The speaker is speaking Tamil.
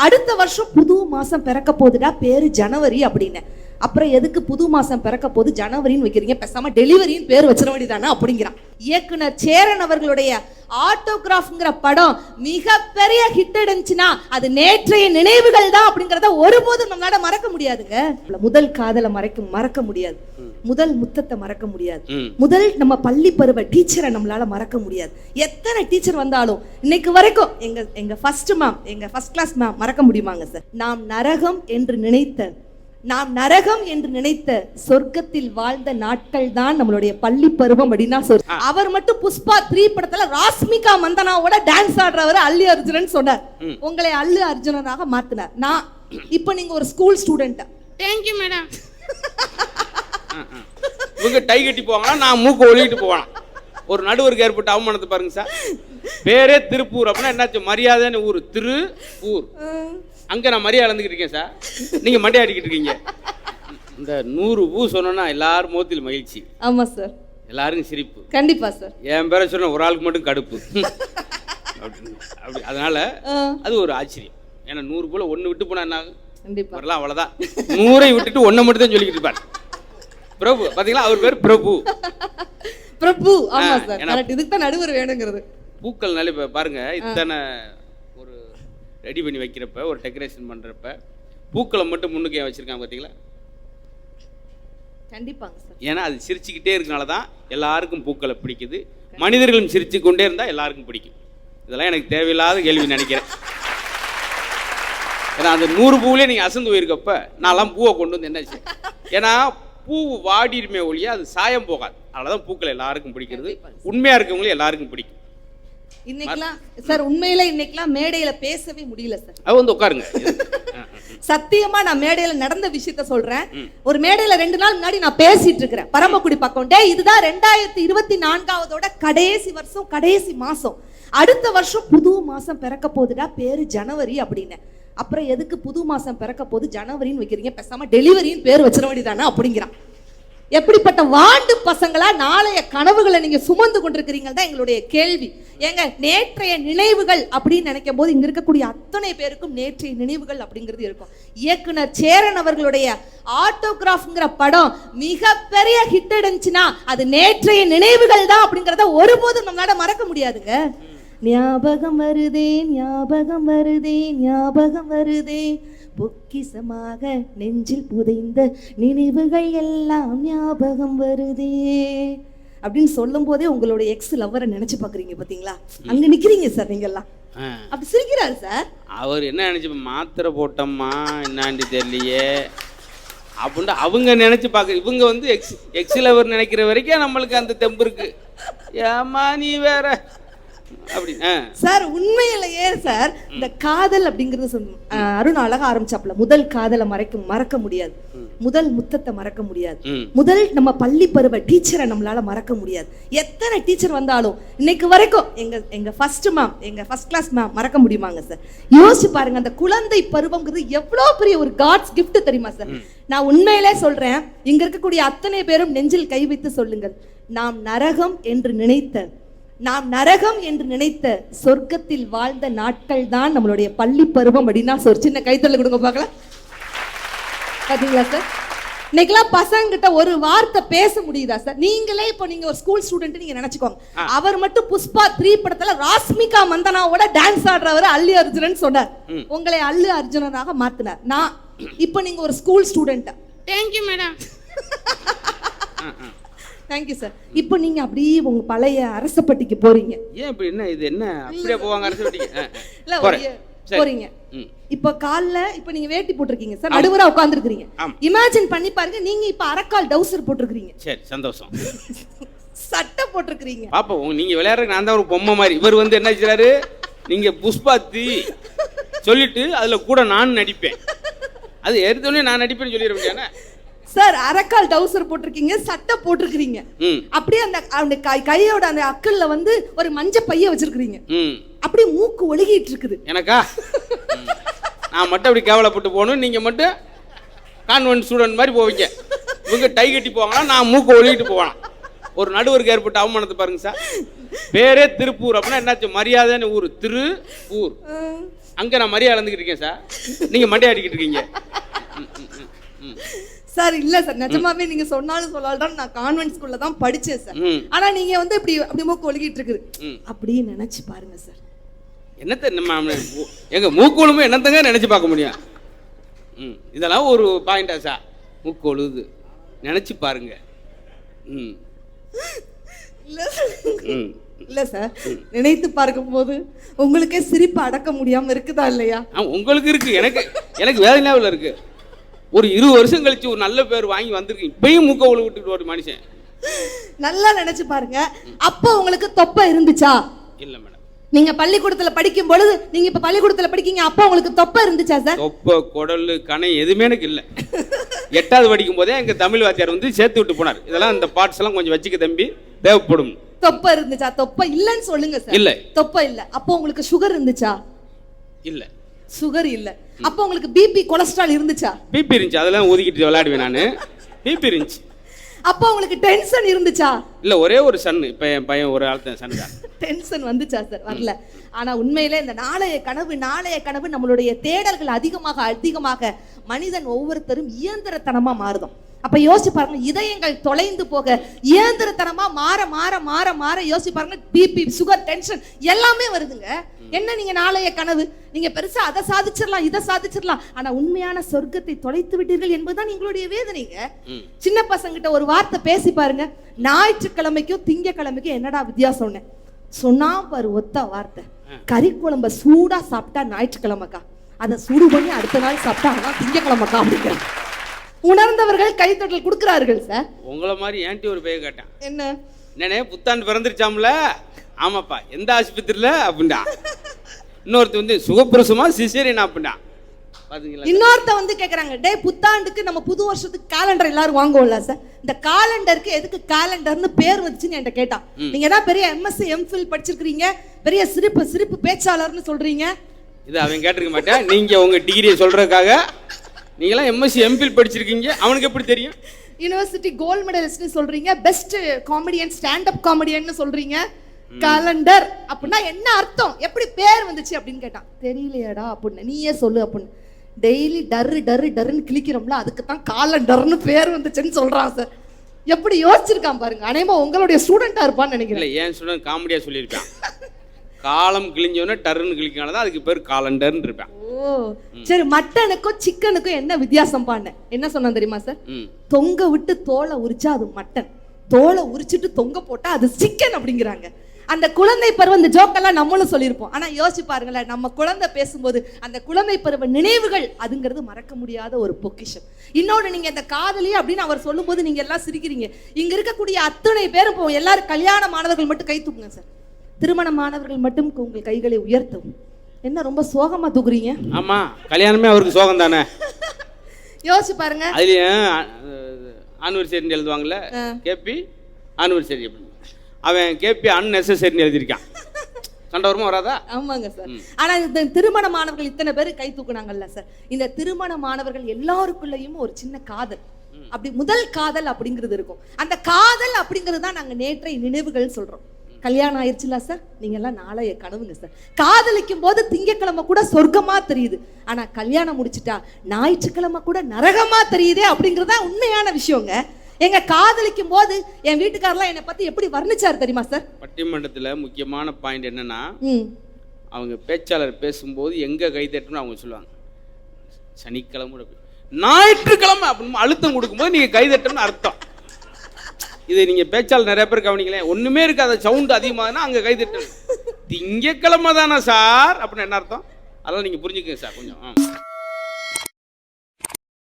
அடுத்த வருஷம் புது மாசம் பிறக்க போகுதுடா, பேரு ஜனவரி அப்படின்னு. அப்புறம் எதுக்கு புது மாசம் பிறக்க போது ஜனவரின்னு வைக்கிறீங்க, பேசாம டெலிவரின்னு பேர் வச்சிட வேண்டியதானே அப்படிங்கிறான். இயக்குனர் சேரன் அவர்களுடைய ஆட்டோகிராஃப்ங்கிற படம் மிகப்பெரிய ஹிட் அடிச்சுன்னா அது நேற்றைய நினைவுகள் தான் அப்படிங்கறத ஒருபோதும் நம்மளால மறக்க முடியாதுங்க. முதல் காதலை மறக்க முடியாது, முதல் முத்தத்தை மறக்க முடியாது, முதல் நம்ம பள்ளி பருவ டீச்சரை நம்மளால மறக்க முடியாது. எத்தனை டீச்சர் வந்தாலும் இன்னைக்கு வரைக்கும் எங்க ஃபர்ஸ்ட் மேம், எங்க ஃபர்ஸ்ட் கிளாஸ் மேம் மறக்க முடியுமாங்க சார்? நாம் நரகம் என்று நினைத்த சொர்க்கத்தில் வாழ்ந்த நாட்கள் தான் நம்மளுடைய பள்ளி பருவம் அப்படின்னா அவர் மட்டும் புஷ்பா 3 படத்துல ராஸ்மிகா மந்தனாவோட டான்ஸ் ஆடுறவர் அல்லு அர்ஜுனன் சொன்னார். உங்களை அல்லு அர்ஜுனனாக மாத்தினார். நான் இப்ப நீங்க ஒரு ஸ்கூல் ஸ்டூடெண்ட். Thank you madam. இவங்க டை கட்டி போவாங்களா, நான் மூக்கு ஒழிக்கிட்டு போவானா? ஒரு நடுவருக்கு ஏற்பட்ட அவமானத்தை பாருங்க சார். பேரே திருப்பூர் அப்படின்னா என்னாச்சு, மரியாதைன்னு ஊர் திருப்பூர். அங்கே நான் மரியாதை இழந்துக்கிட்டு இருக்கேன் சார், நீங்கள் மண்டையை அடிக்கிட்டு இருக்கீங்க. இந்த 100 பூ சொன்னோன்னா எல்லாரும் முகத்தில் மகிழ்ச்சி. ஆமாம் சார், எல்லாருக்கும் சிரிப்பு. கண்டிப்பா சார். என் பேரை சொன்ன ஒரு ஆளுக்கு மட்டும் கடுப்பு அப்படி. அதனால அது ஒரு ஆச்சரியம். ஏன்னா 100 பூல 1 விட்டு போனா என்ன ஆகும்? கண்டிப்பா வரலாம், அவ்வளோதான். 100ஐ விட்டுட்டு 1 மட்டும் தான் சொல்லிக்கிட்டு இருப்பார். பிரபு பார்த்தீங்களா, அவர் பேர் பிரபு. பிரபு. ஆமா சார், கரெக்ட். இதுக்கு தான் நடுவர் வேணுங்கிறது. பூக்கள்னால இப்போ பாருங்க, இத்தனை ஒரு ரெடி பண்ணி வைக்கிறப்ப, ஒரு டெக்கரேஷன் பண்ணுறப்ப பூக்களை மட்டும் முன்னுக்கு ஏன் வச்சுருக்காங்க பார்த்தீங்களா? கண்டிப்பாங்க சார். ஏன்னா அது சிரிச்சுக்கிட்டே இருக்கனால தான் எல்லாருக்கும் பூக்களை பிடிக்குது. மனிதர்களும் சிரிச்சு கொண்டே இருந்தால் எல்லாருக்கும் பிடிக்கும். இதெல்லாம் எனக்கு தேவையில்லாத கேள்வி நினைக்கிறேன். ஏன்னா அந்த 100 பூவிலே நீங்கள் அசந்து போயிருக்கப்ப நான்லாம் பூவை கொண்டு வந்து என்னாச்சு, ஏன்னா பூ வாடிடுமே ஒழிய அது சாயம் போகாது. அதனாலதான் பூக்கள் எல்லாருக்கும் பிடிக்கிறது. உண்மையா இருக்கவங்களும் எல்லாருக்கும் பிடிக்கும். இன்னைக்குலாம் சார் உண்மையில இன்னைக்குலாம் மேடையில பேசவே முடியல சார். அது வந்து உட்காருங்க. சத்தியமா நான் மேடையில நடந்த விஷயத்த சொல்றேன். ஒரு மேடையில 2 நாள் முன்னாடி நான் பேசிட்டு இருக்கிறேன் பரமக்குடி பக்கம். இதுதான் 2024 கடைசி வருஷம், கடைசி மாசம். அடுத்த வருஷம் புது மாசம் பிறக்க போகுதுடா, பேரு ஜனவரி அப்படின்னு. அப்புறம் எதுக்கு புது மாசம் பிறக்க போது ஜனவரின்னு வைக்கிறீங்க, பேசாம டெலிவரின்னு பேர் வச்சிட வேண்டியதானே அப்படிங்கிறான். எப்படிப்பட்ட வாண்டு பசங்களா நாளைய கனவுகளை நீங்க சுமந்து கொண்டிருக்கிறீங்க தான் எங்களுடைய கேள்வி. ஏங்க, நேற்றைய நினைவுகள் அப்படின்னு நினைக்கும் போது இங்க இருக்கக்கூடிய அத்தனை பேருக்கும் நேற்றைய நினைவுகள் அப்படிங்கிறது இருக்கும். இயக்குனர் சேரன் அவர்களுடைய ஆட்டோகிராஃப்ங்கிற படம் மிகப்பெரிய ஹிட் அடிச்சுன்னா அது நேற்றைய நினைவுகள் தான் அப்படிங்கறத ஒருபோதும் நம்மளால மறக்க முடியாதுங்க. ஞாபகம் வருதே, ஞாபகம் வருதே, ஞாபகம் வருதே, பொக்கிசமாக நெஞ்சில் புதைந்த நினைவுகள் எல்லாம் ஞாபகம் வருதே அப்படின்னு சொல்லும் போதே உங்களுடைய எக்ஸ் லவ்வரை நினைச்சு பாக்குறீங்க பாத்தீங்களா? அங்க நிக்கிறீங்க சார் நீங்க எல்லாம். அப்படி சிரிக்கிறாரு சார். அவர் என்ன நினைச்சு, மாத்திரை போட்டோம்மா என்னாண்டி தெரியலையே அப்படின்னு அவங்க நினைச்சு பாக்க. இவங்க வந்து எக்ஸ் லவர் நினைக்கிற வரைக்கும் நம்மளுக்கு அந்த தெம்பு இருக்கு. ஏமா நீ வேற அப்படி சார். உண்மையிலேயே சார் இந்த காதல் அப்படிங்கறது அருண் அழகா ஆரம்பிச்சாப்ல. முதல் காதலை மறக்க முடியாது, முதல் முத்தத்தை மறக்க முடியாது, முதல் நம்ம பள்ளி பருவ டீச்சரை நம்மளால மறக்க முடியாது. எத்தனை டீச்சர் வந்தாலும் இன்னைக்கு வரைக்கும் எங்க ஃபர்ஸ்ட் மேம், எங்க ஃபர்ஸ்ட் கிளாஸ் மேம் மறக்க முடியுமாங்க சார்? யோசிச்சு பாருங்க, அந்த குழந்தை பருவம்ங்கிறது எவ்வளவு பெரிய ஒரு காட்ஸ் கிஃப்ட் தெரியுமா சார்? நான் உண்மையிலே சொல்றேன், இங்க இருக்கக்கூடிய அத்தனை பேரும் நெஞ்சில் கை வைத்து சொல்லுங்கள், நாம் நரகம் என்று நினைத்த சொர்க்கத்தில் வாழ்ந்த நாட்கள் தான் நம்மளுடைய பள்ளி பருவம் அப்படின்னா ஒரு சின்ன கைத்தறல கொடுங்க பார்க்கலாம். பாத்தீங்களா சார்? இன்னைக்கெல்லாம் பசங்க கிட்ட ஒரு வார்த்தை பேச முடியுதா சார்? நீங்களே இப்போ நீங்க ஒரு ஸ்கூல் ஸ்டூடெண்ட் நீங்க நினைச்சுக்கோங்க. அவர் மட்டும் புஷ்பா 3 படத்துல ராஸ்மிகா மந்தனாவோட டான்ஸ் ஆடுறவர் அல்லு அர்ஜுனன் சொன்னார். உங்களை அல்லு அர்ஜுனனாக மாத்தினார். நான் இப்போ நீங்க ஒரு school student. Thank you madam. Thank you sir. இப்போ நீங்க அப்படியே உங்க பழைய அரசப்பட்டிக்கு போறீங்க. ஏன் இப்ப என்ன இது என்ன அப்படியே போவாங்க அரசப்பட்டிக்கு? இல்ல போறீங்க. இப்போ கால்ல இப்போ நீங்க வேட்டி போட்டுருக்கீங்க சார், நடுவரா உட்கார்ந்துருக்கீங்க. இமேஜின் பண்ணி பாருங்க, நீங்க இப்போ அரைக்கால் டவுசர் போட்டுருக்கீங்க. சரி, சந்தோஷம். சட்டை போட்டுருக்கீங்க. பாப்பா நீங்க விளையாடுறதுக்கு நான் தான் ஒரு பொம்மை மாதிரி. இவர் வந்து என்ன செய்றாரு, நீங்க புஷ்பாத்தி சொல்லிட்டு அதுல கூட நான் நடிப்பேன், அது எடுத்தோடனே நான் நடிப்பேன்னு சொல்லிட வேண்டியானே சார். அரைக்கால் டவுசர் போட்டிருக்கீங்க, சட்டை போட்டிருக்கீங்க. அப்படியே அந்த கையோட அந்த அக்கல்ல வந்து ஒரு மஞ்ச பைய வச்சிருக்கீங்க. அப்படியே மூக்கு ஒழுகிட்டு இருக்குது. எனக்கா? நான் மட்டும் அப்படி கேவலப்பட்டு போகணும், நீங்க மட்டும் கான்வென்ட் ஸ்டூடெண்ட் மாதிரி போவீங்க. இவங்க டை கட்டி போவாங்களா, நான் மூக்கு ஒழுகிட்டு போவானா? ஒரு நடுவருக்கு ஏற்பட்ட அவமானத்தை பாருங்க சார். பேரே திருப்பூர் அப்படின்னா என்னாச்சு, மரியாதைன்னு ஊர் திருப்பூர். அங்க நான் மரியாதை இழந்துக்கிட்டு இருக்கேன் சார், நீங்க மண்டையாடிக்கிட்டு இருக்கீங்க. சார் இல்ல சார், நிஜமாவே நீங்க சொன்னாலும் சொல்லாதான் நான் கான்வென்ட் ஸ்கூல்ல தான் படிச்சேன் சார். ஆனா நீங்க வந்து இப்படி அப்படி மூக்கு ஒழுகிட்டு இருக்குது அப்படியே நினைச்சு பாருங்க சார். என்னத்த நம்ம எங்க மூக்கொழும்பு என்னத்தங்க நினைச்சு பார்க்க முடியும்? இதெல்லாம் ஒரு பாயிண்டா சார்? மூக்கு ஒழுகுது நினைச்சு பாருங்க. இல்ல சார், நினைத்து பார்க்கும் போது உங்களுக்கே சிரிப்பு அடக்க முடியாம இருக்குதா இல்லையா? உங்களுக்கு இருக்கு, எனக்கு வேதனையாவில் இருக்கு. ஒரு 20 வருஷம் கழிச்சு ஒரு நல்ல பேர் வாங்கி வந்திருக்கு, இப்பயும் மூக்க ஒழுகு விட்டுட்டு ஒரு மனுஷன். நல்லா நினைச்சு பாருங்க, அப்போ உங்களுக்கு தொப்பை இருந்துச்சா? இல்ல மேடம். நீங்க பள்ளிக்கூடத்துல படிக்கும் பொழுது, நீங்க இப்ப பள்ளிக்கூடத்துல படிக்கீங்க, அப்போ உங்களுக்கு தொப்பை இருந்துச்சா சார்? தொப்பை, குடல், கணை எதுவுமே எனக்கு இல்ல. 8வது படிக்கும் போதே எங்க தமிழ் வாத்தியார் வந்து சேர்த்து விட்டு போனார், இதெல்லாம் இந்த பார்ட்ஸ் எல்லாம் கொஞ்சம் வச்சுக்க தம்பி, தேவைப்படும். தொப்பை இருந்துச்சா? தொப்பை இல்லன்னு சொல்லுங்க சார். இல்ல. தொப்பை இல்ல. அப்போ உங்களுக்கு சுகர் இருந்துச்சா? இல்ல. சுகர் இல்ல. அப்போ உங்களுக்கு பிபி, கொலஸ்ட்ரால் இருந்துச்சா? பிபி இருந்துச்சு, அதெல்லாம் ஒதுக்கிட்டு விளையாடுவேன் நானு. பிபி இருந்துச்சு. அப்போ உங்களுக்கு டென்ஷன் இருந்துச்சா? இல்ல, ஒரே ஒரு சன். இப்ப என் பையன் ஒரு ஆள் தான் சன் தான். டென்ஷன் வந்துச்சா சார்? வரல. ஆனா உண்மையிலே இந்த நாளைய கனவு நம்மளுடைய தேடல்கள் அதிகமாக மனிதன் ஒவ்வொருத்தரும் இயந்திரத்தனமா மாறுதோம். அப்ப யோசிச்சு பாருங்க, இதயங்கள் தொலைந்து போக இயந்திரத்தனமா மாற யோசிச்சு பாருங்க, பிபி, சுகர், டென்ஷன் எல்லாமே வருதுங்க. என்ன நீங்க நாளைய கனவு, நீங்க பெருசா அதை சாதிச்சிடலாம் இதை சாதிச்சிடலாம், ஆனா உண்மையான சொர்க்கத்தை தொலைத்து விட்டீர்கள் என்பதுதான் எங்களுடைய வேதனைங்க. சின்ன பசங்கிட்ட ஒரு வார்த்தை பேசி பாருங்க, ஞாயிற்றுக்கிழமைக்கும் திங்கக்கிழமைக்கும் என்னடா வித்தியாசம் சொன்னா பாரு, ஒத்த வார்த்தை, கறி குழம்ப சூடா சாப்பிட்டா ஞாயிற்றுக்கிழமைக்கா, அதை சூடு பண்ணி அடுத்த நாள் சாப்பிட்டா அதான் திங்கக்கிழமைக்கா அப்படிங்கிற உணர்ந்தவர்கள் கைத்தட்டல் கொடுக்கிறார்கள் சார். உங்களை மாதிரி ஏன்டி ஒரு பேய கேட்டேன், என்னன்னே புத்தாண்டு பிறந்துருச்சாம்ல? ஆமாப்பா, எந்த ஆஸ்பத்திரியில அப்படின்டா. இன்னொருத்த வந்து சுகப்பிரசமா சிசேரியன் அப்படின்டா. இன்னொருத்த வந்து கேக்குறாங்க, டே புத்தாண்டுக்கு நம்ம புது வருஷத்துக்கு காலண்டர் எல்லாரும் வாங்குவோம்ல சார், இந்த காலண்டருக்கு எதுக்கு காலண்டர்னு பேர் வந்துச்சுன்னு என்கிட்ட கேட்டான். நீங்க தான் பெரிய எம்எஸ்சி எம்ஃபில் படிச்சிருக்கீங்க, பெரிய சிரிப்பு பேச்சாளர்னு சொல்றீங்க. இது அவன் கேட்டிருக்க மாட்டேன், நீங்க உங்க டிகிரியை சொல்றதுக்காக. நீங்களாம் எம்எஸ்சி எம்ஃபில் படிச்சிருக்கீங்க, அவனுக்கு எப்படி தெரியும்? யூனிவர்சிட்டி கோல்ட் மெடலிஸ்ட் சொல்றீங்க, best comedian, stand up comedian சொல்றீங்க. காலண்டர் அப்படின்னா என்ன அர்த்தம், எப்படி பேர் வந்துச்சு அப்படின்னு கேட்டான். தெரியலையாடா அப்படின்னு, நீயே சொல்லு அப்படின்னு. டெய்லி டர்ன்னு கிளிக்கிறோம்ல, அதுக்கு தான் காலண்டர்னு பேர் வந்துச்சுன்னு சொல்றான் சார். எப்படி யோசிச்சிருக்கான் பாருங்க. அநேகமா உங்களுடைய ஸ்டூடெண்டா இருப்பான்னு நினைக்கிறேன். ஏன் ஸ்டூடெண்ட் காமெடியா சொல்லியிருக்கான், காலம் கிழிஞ்சோன்னா டர்ன்னு கிழிக்கனாலதான் அதுக்கு பேர் காலண்டர்னு இருப்பேன். ஓ சரி, மட்டனுக்கும் சிக்கனுக்கும் என்ன வித்தியாசம் பாண்ண என்ன சொன்னா தெரியுமா சார்? தொங்க விட்டு தோலை உரிச்சா அது மட்டன், தோலை உரிச்சிட்டு தொங்க போட்டா அது சிக்கன் அப்படிங்கிறாங்க. அந்த குழந்தை பருவம், இந்த ஜோக்கெல்லாம் நம்மளும் சொல்லியிருப்போம். ஆனா யோசிச்சு பாருங்களேன், நம்ம குழந்தை பேசும்போது அந்த குழந்தை பருவ நினைவுகள் அதுங்கிறது மறக்க முடியாத ஒரு பொக்கிஷம். இன்னொன்று, நீங்க இந்த காதலி அப்படின்னு அவர் சொல்லும் போது நீங்க எல்லாம் சிரிக்கிறீங்க. இங்க இருக்கக்கூடிய அத்தனை பேரும் போவோம், எல்லாரும் கல்யாண மாணவர்கள் மட்டும் கை தூக்குங்க சார். திருமண மாணவர்கள் மட்டும் உங்கள் கைகளை உயர்த்தவும். என்ன ரொம்ப சோகமா தூக்குறீங்க? ஆமா, கல்யாணமே அவருக்கு சோகம் தானே. யோசிச்சு பாருங்க. அதுலயும் ஆனிவர்சரின்னு எழுதுவாங்கல்ல, கேபி ஆனிவர்சரி அப்படின்னு, அவன் கேபி அன்னெசரின்னு எழுதியிருக்கான். சண்டவரமா வராதா? ஆமாங்க சார். ஆனா இந்த திருமண மாணவர்கள் இத்தனை பேர் கை தூக்குனாங்கல்ல சார், இந்த திருமண மாணவர்கள் எல்லாருக்குள்ளேயும் ஒரு சின்ன காதல், அப்படி முதல் காதல் அப்படிங்கிறது இருக்கும். அந்த காதல் அப்படிங்கிறது தான் நாங்க நேற்றை நினைவுகள் சொல்றோம். கல்யாணம் ஆயிடுச்சுல சார், நீங்க எல்லாம் நாளைய கனவுங்க சார். காதலிக்கும் போது திங்கக்கிழமை கூட சொர்க்கமா தெரியுது, ஆனா கல்யாணம் முடிச்சுட்டா ஞாயிற்றுக்கிழமை கூட நரகமா தெரியுதே அப்படிங்கறதா உண்மையான விஷயங்க. எங்க காதலிக்கும் போது என் வீட்டுக்காரலாம் என்னை பத்தி எப்படி வர்ணிச்சாரு தெரியுமா சார்? பட்டிமன்றத்துல முக்கியமான பாயிண்ட் என்னன்னா, அவங்க பேச்சாளர் பேசும்போது எங்க கை தட்டணும் அவங்க சொல்லுவாங்க, சனிக்கிழமை ஞாயிற்றுக்கிழமை அப்படின்னு அழுத்தம் கொடுக்கும்போது நீங்க கை தட்டணும்னு அர்த்தம். இதை நீங்க பேச்சாளர் நிறைய பேர் கவனிக்கல, ஒண்ணுமே இருக்காது, சவுண்ட் அதிகமாகனா அங்க கை தட்டணும். திங்கக்கிழமை தானே சார் அப்படின்னு என்ன அர்த்தம், அதெல்லாம் நீங்க புரிஞ்சுக்கங்க சார் கொஞ்சம்.